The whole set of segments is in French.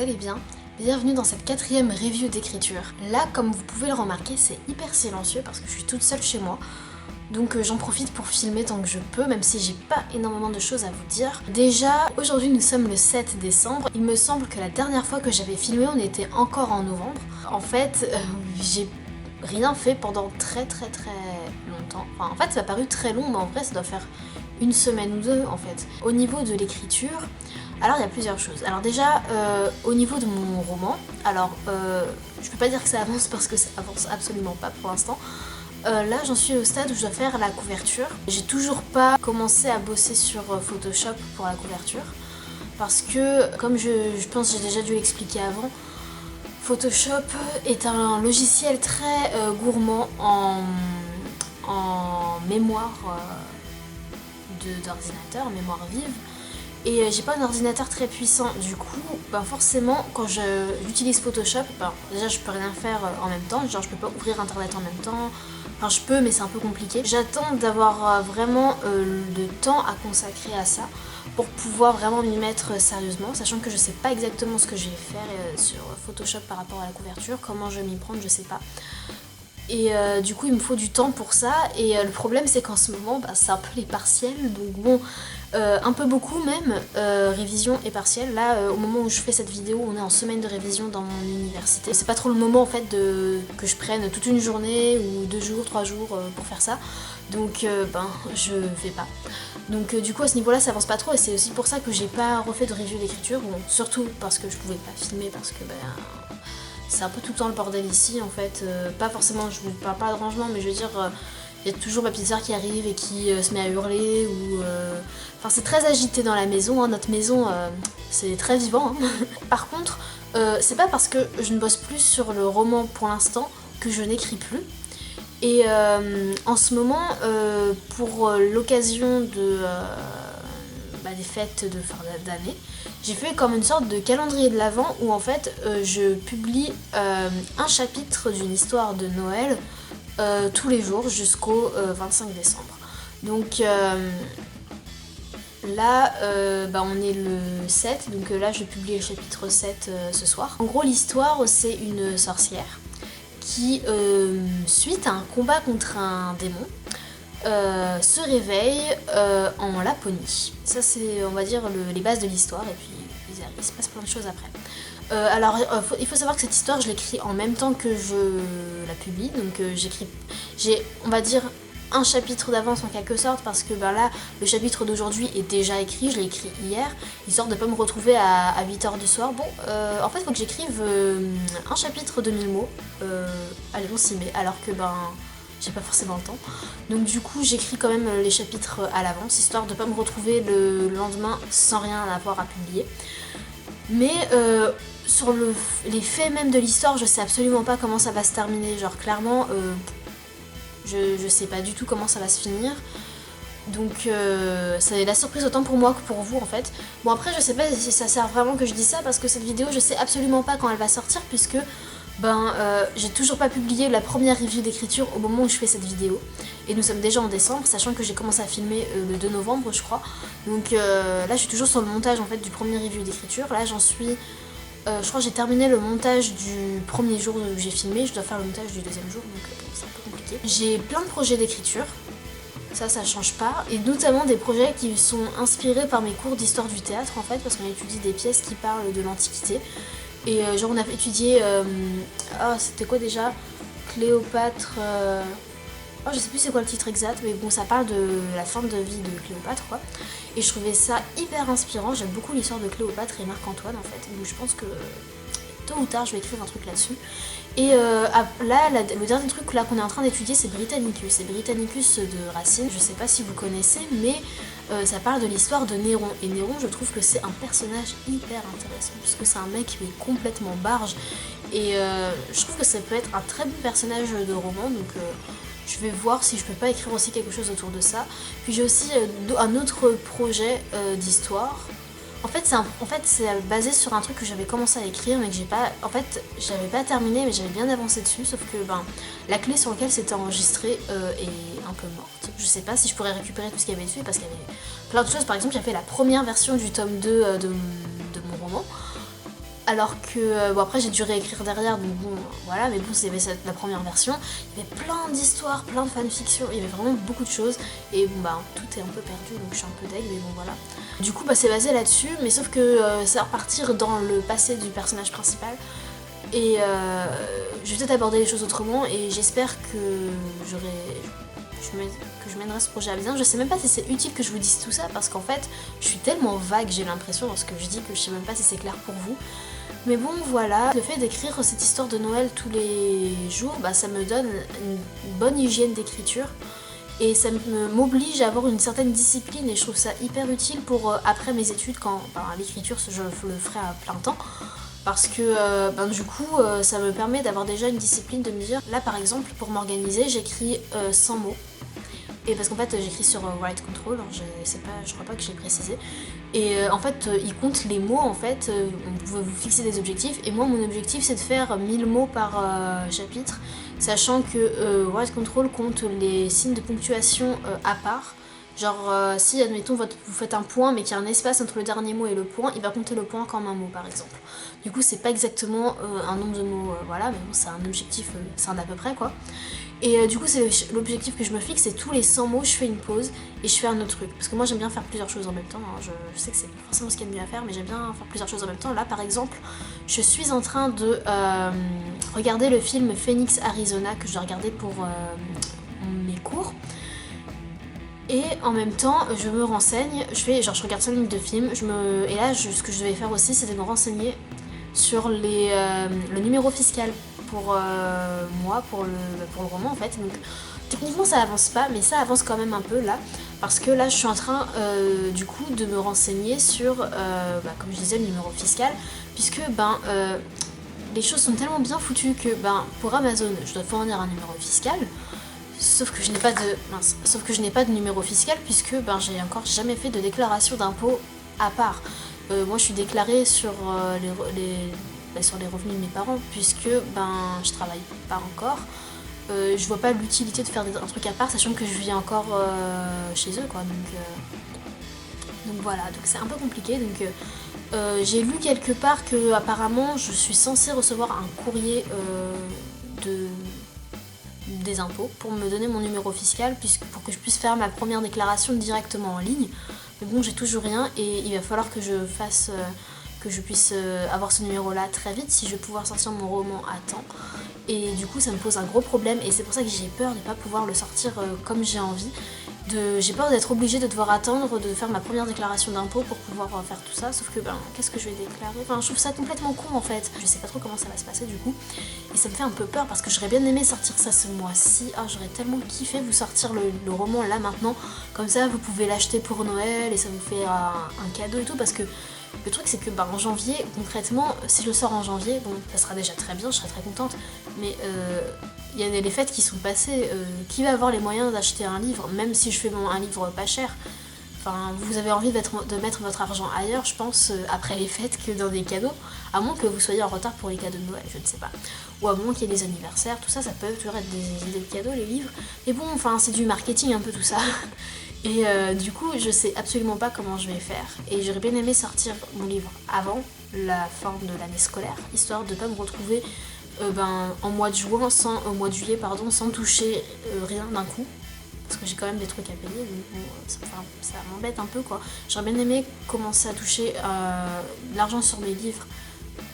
allez bien. Bienvenue dans cette 4e review d'écriture. Là, comme vous pouvez le remarquer, c'est hyper silencieux parce que je suis toute seule chez moi. Donc j'en profite pour filmer tant que je peux, même si j'ai pas énormément de choses à vous dire. Déjà, aujourd'hui nous sommes le 7 décembre. Il me semble que la dernière fois que j'avais filmé, on était encore en novembre. En fait, j'ai rien fait pendant très longtemps. Enfin, en fait, ça m'a paru très long, mais en vrai, ça doit faire une semaine ou deux, en fait. Au niveau de l'écriture, alors il y a plusieurs choses. Alors déjà, au niveau de mon roman, alors je peux pas dire que ça avance parce que ça avance absolument pas pour l'instant. Là j'en suis au stade où je dois faire la couverture. J'ai toujours pas commencé à bosser sur Photoshop pour la couverture parce que, comme je pense que j'ai déjà dû l'expliquer avant, Photoshop est un logiciel très gourmand en mémoire d'ordinateur, mémoire vive. Et j'ai pas un ordinateur très puissant, du coup, forcément, quand j'utilise Photoshop, déjà je peux rien faire en même temps, genre je peux pas ouvrir internet en même temps, enfin je peux mais c'est un peu compliqué. J'attends d'avoir vraiment le temps à consacrer à ça pour pouvoir vraiment m'y mettre sérieusement, sachant que je sais pas exactement ce que je vais faire sur Photoshop par rapport à la couverture, comment je vais m'y prendre, je sais pas. Et du coup il me faut du temps pour ça, et le problème c'est qu'en ce moment c'est un peu les partiels, donc bon, un peu beaucoup même, révision et partiel. Là au moment où je fais cette vidéo, on est en semaine de révision dans mon université. C'est pas trop le moment en fait que je prenne toute une journée ou 2 jours, 3 jours pour faire ça, donc je fais pas. Donc du coup à ce niveau là ça avance pas trop, et c'est aussi pour ça que j'ai pas refait de review d'écriture, bon, surtout parce que je pouvais pas filmer, parce que c'est un peu tout le temps le bordel ici en fait, pas forcément, je vous parle pas de rangement, mais je veux dire, il y a toujours ma petite sœur qui arrive et qui se met à hurler, ou enfin c'est très agité dans la maison, hein. Notre maison c'est très vivant, hein. Par contre, c'est pas parce que je ne bosse plus sur le roman pour l'instant que je n'écris plus. Et en ce moment, pour l'occasion des fêtes de fin d'année, j'ai fait comme une sorte de calendrier de l'Avent où en fait je publie un chapitre d'une histoire de Noël tous les jours jusqu'au 25 décembre. Donc là on est le 7, donc là je publie le chapitre 7 ce soir. En gros l'histoire, c'est une sorcière qui, suite à un combat contre un démon, se réveille en Laponie. Ça c'est, on va dire, les bases de l'histoire, et puis il se passe plein de choses après. Il faut savoir que cette histoire je l'écris en même temps que je la publie, donc j'ai, on va dire, un chapitre d'avance en quelque sorte, parce que là le chapitre d'aujourd'hui est déjà écrit, je l'ai écrit hier, histoire de pas me retrouver à 8h du soir. Bon, en fait il faut que j'écrive un chapitre de 1000 mots, allez on s'y met, alors que j'ai pas forcément le temps. Donc du coup j'écris quand même les chapitres à l'avance, histoire de pas me retrouver le lendemain sans rien avoir à publier. Mais sur les faits même de l'histoire, je sais absolument pas comment ça va se terminer, genre clairement je sais pas du tout comment ça va se finir. Donc c'est la surprise autant pour moi que pour vous en fait. Bon après je sais pas si ça sert vraiment que je dise ça, parce que cette vidéo je sais absolument pas quand elle va sortir, puisque j'ai toujours pas publié la première review d'écriture au moment où je fais cette vidéo, et nous sommes déjà en décembre, sachant que j'ai commencé à filmer le 2 novembre je crois. Donc là je suis toujours sur le montage en fait du premier review d'écriture. Là j'en suis, je crois que j'ai terminé le montage du premier jour où j'ai filmé, je dois faire le montage du deuxième jour, donc c'est un peu compliqué. J'ai plein de projets d'écriture, ça change pas, et notamment des projets qui sont inspirés par mes cours d'histoire du théâtre en fait, parce qu'on étudie des pièces qui parlent de l'Antiquité. Et genre on a étudié, c'était quoi déjà, Cléopâtre, je sais plus c'est quoi le titre exact, mais bon ça parle de la fin de vie de Cléopâtre quoi. Et je trouvais ça hyper inspirant, j'aime beaucoup l'histoire de Cléopâtre et Marc-Antoine en fait, donc je pense que tôt ou tard je vais écrire un truc là-dessus. Et le dernier truc là qu'on est en train d'étudier, c'est Britannicus. C'est Britannicus de Racine, je sais pas si vous connaissez, mais ça parle de l'histoire de Néron. Et Néron, je trouve que c'est un personnage hyper intéressant, puisque c'est un mec qui est complètement barge, et je trouve que ça peut être un très bon personnage de roman, donc je vais voir si je peux pas écrire aussi quelque chose autour de ça. Puis j'ai aussi un autre projet d'histoire. En fait, c'est basé sur un truc que j'avais commencé à écrire, mais que j'avais pas terminé, mais j'avais bien avancé dessus, sauf que la clé sur laquelle c'était enregistré est un peu morte. Je sais pas si je pourrais récupérer tout ce qu'il y avait dessus, parce qu'il y avait plein de choses. Par exemple, j'ai fait la première version du tome 2 de mon roman, alors que bon après j'ai dû réécrire derrière, donc bon voilà, mais bon c'était la première version. Il y avait plein d'histoires, plein de fanfictions, il y avait vraiment beaucoup de choses et bon bah tout est un peu perdu, donc je suis un peu deg, mais bon voilà. Du coup bah c'est basé là-dessus, mais sauf que ça va repartir dans le passé du personnage principal et je vais peut-être aborder les choses autrement et j'espère que je mènerai ce projet à bien. Je sais même pas si c'est utile que je vous dise tout ça parce qu'en fait je suis tellement vague, j'ai l'impression, lorsque je dis que je sais même pas si c'est clair pour vous. Mais bon voilà, le fait d'écrire cette histoire de Noël tous les jours, bah, ça me donne une bonne hygiène d'écriture et ça m'oblige à avoir une certaine discipline et je trouve ça hyper utile pour après mes études quand l'écriture je le ferai à plein temps. Parce que du coup ça me permet d'avoir déjà une discipline, de me dire là par exemple pour m'organiser j'écris 100 mots. Et parce qu'en fait j'écris sur Write Control, je crois pas que j'ai précisé. Et en fait il compte les mots en fait, on peut vous fixer des objectifs. Et moi mon objectif c'est de faire 1000 mots par chapitre, sachant que Write Control compte les signes de ponctuation à part. Genre si admettons vous faites un point mais qu'il y a un espace entre le dernier mot et le point, il va compter le point comme un mot par exemple. Du coup c'est pas exactement un nombre de mots, voilà, mais bon c'est un objectif, c'est un à peu près quoi. Et du coup c'est l'objectif que je me fixe, c'est tous les 100 mots je fais une pause et je fais un autre truc. Parce que moi j'aime bien faire plusieurs choses en même temps, hein. Je sais que c'est pas forcément ce qu'il y a de mieux à faire, mais j'aime bien faire plusieurs choses en même temps. Là par exemple je suis en train de regarder le film Phoenix Arizona que je dois regarder pour mes cours. Et en même temps, je me renseigne, je regarde 5 minutes de film, et là, ce que je devais faire aussi, c'était me renseigner sur le numéro fiscal pour moi, pour le roman en fait. Donc, techniquement, ça avance pas, mais ça avance quand même un peu là, parce que là, je suis en train, du coup, de me renseigner sur, comme je disais, le numéro fiscal, puisque, les choses sont tellement bien foutues que, pour Amazon, je dois fournir un numéro fiscal. Sauf que je n'ai pas de numéro fiscal puisque j'ai encore jamais fait de déclaration d'impôt à part. Moi je suis déclarée sur sur les revenus de mes parents puisque je travaille pas encore. Je vois pas l'utilité de faire un truc à part sachant que je vis encore chez eux quoi. Donc voilà, donc c'est un peu compliqué. Donc j'ai lu quelque part que apparemment je suis censée recevoir un courrier des impôts pour me donner mon numéro fiscal pour que je puisse faire ma première déclaration directement en ligne. Mais bon, j'ai toujours rien et il va falloir que je puisse avoir ce numéro là très vite si je veux pouvoir sortir mon roman à temps. Et du coup ça me pose un gros problème et c'est pour ça que j'ai peur de ne pas pouvoir le sortir comme j'ai envie. J'ai peur d'être obligée de devoir attendre de faire ma première déclaration d'impôt pour pouvoir faire tout ça, sauf que qu'est-ce que je vais déclarer? Enfin je trouve ça complètement con en fait, je sais pas trop comment ça va se passer du coup, et ça me fait un peu peur parce que j'aurais bien aimé sortir ça ce mois-ci, j'aurais tellement kiffé vous sortir le roman là maintenant, comme ça vous pouvez l'acheter pour Noël et ça vous fait un cadeau et tout, parce que le truc c'est que en janvier, concrètement, si je le sors en janvier, bon ça sera déjà très bien, je serai très contente, mais il y a les fêtes qui sont passées, qui va avoir les moyens d'acheter un livre, même si je fais un livre pas cher. Enfin, vous avez envie de mettre votre argent ailleurs, je pense, après les fêtes que dans des cadeaux, à moins que vous soyez en retard pour les cadeaux de Noël, je ne sais pas. Ou à moins qu'il y ait des anniversaires, tout ça, ça peut toujours être des idées de cadeaux, les livres. Mais bon, enfin, c'est du marketing un peu tout ça. Et du coup, je sais absolument pas comment je vais faire. Et j'aurais bien aimé sortir mon livre avant la fin de l'année scolaire, histoire de pas me retrouver en mois de juin, au mois de juillet, sans toucher rien d'un coup. Parce que j'ai quand même des trucs à payer, donc bon, ça m'embête un peu quoi. J'aurais bien aimé commencer à toucher l'argent sur mes livres,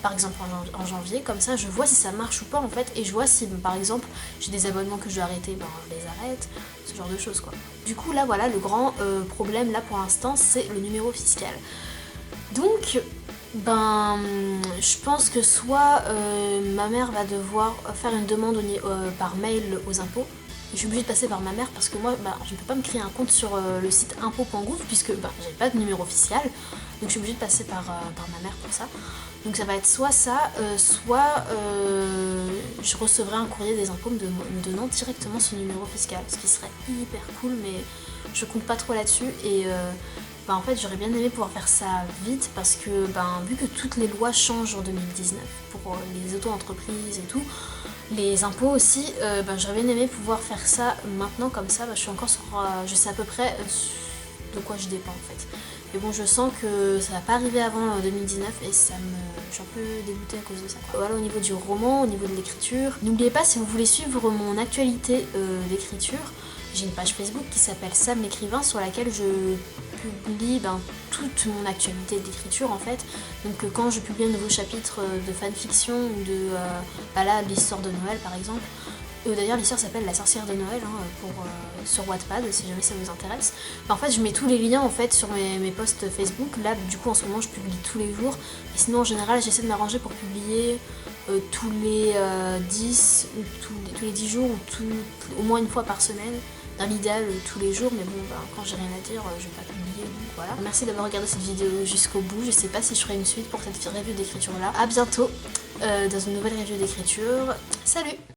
par exemple en janvier, comme ça je vois si ça marche ou pas en fait, et je vois si par exemple j'ai des abonnements que je dois arrêter, je les arrête, ce genre de choses quoi. Du coup là voilà, le grand problème là pour l'instant c'est le numéro fiscal. Donc je pense que soit ma mère va devoir faire une demande par mail aux impôts. Je suis obligée de passer par ma mère parce que moi je ne peux pas me créer un compte sur le site impôts.gouv puisque j'ai pas de numéro fiscal, donc je suis obligée de passer par ma mère pour ça. Donc ça va être soit ça, soit je recevrai un courrier des impôts me donnant directement ce numéro fiscal, ce qui serait hyper cool, mais je compte pas trop là-dessus. Et en fait j'aurais bien aimé pouvoir faire ça vite parce que vu que toutes les lois changent en 2019 pour les auto-entreprises et tout, les impôts aussi, j'aurais bien aimé pouvoir faire ça maintenant, comme ça je suis encore sur, je sais à peu près de quoi je dépends en fait. Et bon, je sens que ça va pas arriver avant 2019 et je suis un peu dégoûtée à cause de ça, quoi. Voilà, au niveau du roman, au niveau de l'écriture. N'oubliez pas, si vous voulez suivre mon actualité d'écriture, j'ai une page Facebook qui s'appelle Sam l'écrivain, sur laquelle je publie toute mon actualité d'écriture en fait. Donc quand je publie un nouveau chapitre de fanfiction ou de là, l'histoire de Noël par exemple. D'ailleurs l'histoire s'appelle La sorcière de Noël sur Wattpad si jamais ça vous intéresse. En fait je mets tous les liens en fait sur mes posts Facebook. Là du coup en ce moment je publie tous les jours. Et sinon en général j'essaie de m'arranger pour publier tous les 10 ou tous les 10 jours ou au moins une fois par semaine. Dans l'idéal tous les jours, mais bon quand j'ai rien à dire je vais pas publier, donc voilà. Merci d'avoir regardé cette vidéo jusqu'au bout. Je sais pas si je ferai une suite pour cette review d'écriture là. A bientôt dans une nouvelle review d'écriture. Salut!